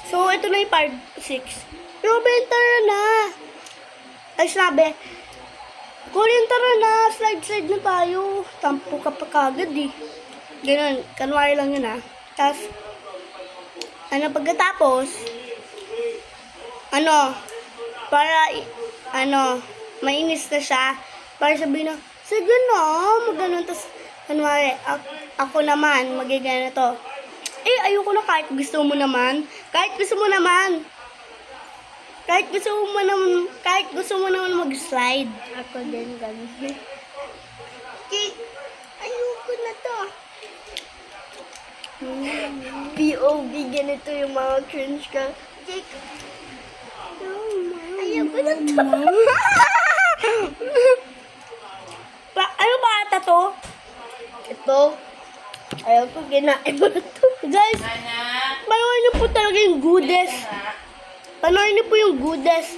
So, ito na yung part 6. Robin, tara na. Ay, sabi, Colin, tara na. Slide na tayo. Tampo ka pa kagad eh. Ganun. Kanwari lang yun ah. Tapos, pagkatapos, mainis na siya. Para sabihin na, sige na, magano'n. Tapos, kanwari, ako naman, magigana to. Ayoko na kahit gusto mo naman. Kahit gusto mo naman mag-slide. Ako din ganun. Ayoko na to. POV, ganito yung mga cringe ka. Ayoko na to. Ano ba ata to? Ito. Ayoko, ginain mo na to. Guys, panoorin niyo po talaga yung goodest. Panoorin niyo po yung goodest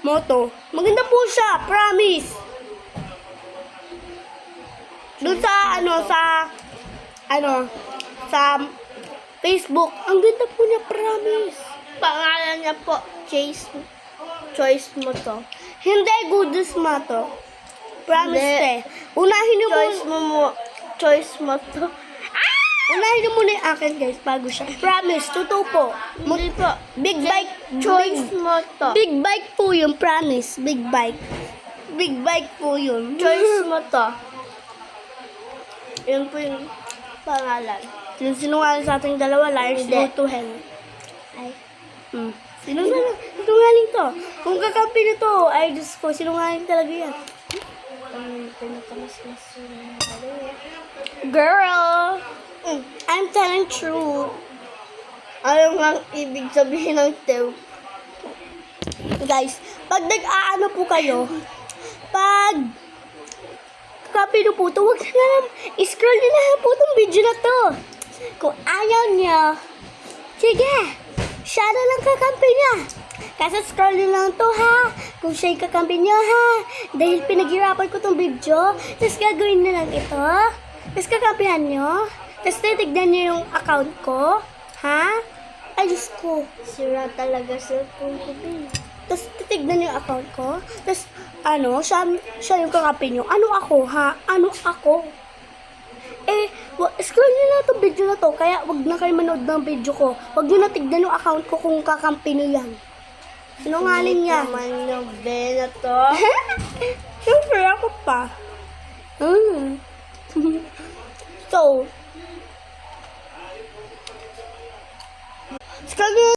moto. Maganda po siya, promise. Doon sa Facebook. Ang ganda po niya, promise. Pangalan niya po, Choice mo to. Hindi, goodest moto. Promise, Hindi. te. Unahin niyo po. Choice mo to. Unahin niyo muna yung akin, guys, bago siya. Promise, totoo po. Hindi po. Big bike. Choice mo to. Big bike po yun, promise. Big bike. Big bike po yun. Choice mo to. Yun po yung pangalan. Yung sinungaling sa ating dalawa, liars Hindi. go to hell. Ay. Sinungaling to. Kung kakampi nito, ay Diyos ko, sinungaling talaga yan. Girl! I'm telling truth. Ano nga ibig sabihin ng tew? Guys, pag nag-aano po kayo, pag kakampi nyo po ito, huwag na lang, scroll nyo na lang po itong video na to. Kung ayaw nyo, sige, siya na lang kakampi niya. Kasi scroll nyo lang to ha. Kung siya yung kakampi nyo ha. Dahil pinaghirapan ko tong video, tapos gagawin na lang ito. Tapos kakampihan nyo. Tapos titignan nyo yung account ko. Ha? Ay, Diyos ko. Sira talaga sa phone ko din. Tapos titignan nyo yung account ko. Tapos, siya yung kakampi nyo. Ano ako ha? Ano ako? Scroll nyo na itong video na to. Kaya wag na kayo manood ng video ko. Wag nyo na tignan yung account ko kung kakampi nyo yan. Sinungaling yan. Naman yung Ben na to. Siyempre, ako pa. So, scroll nyo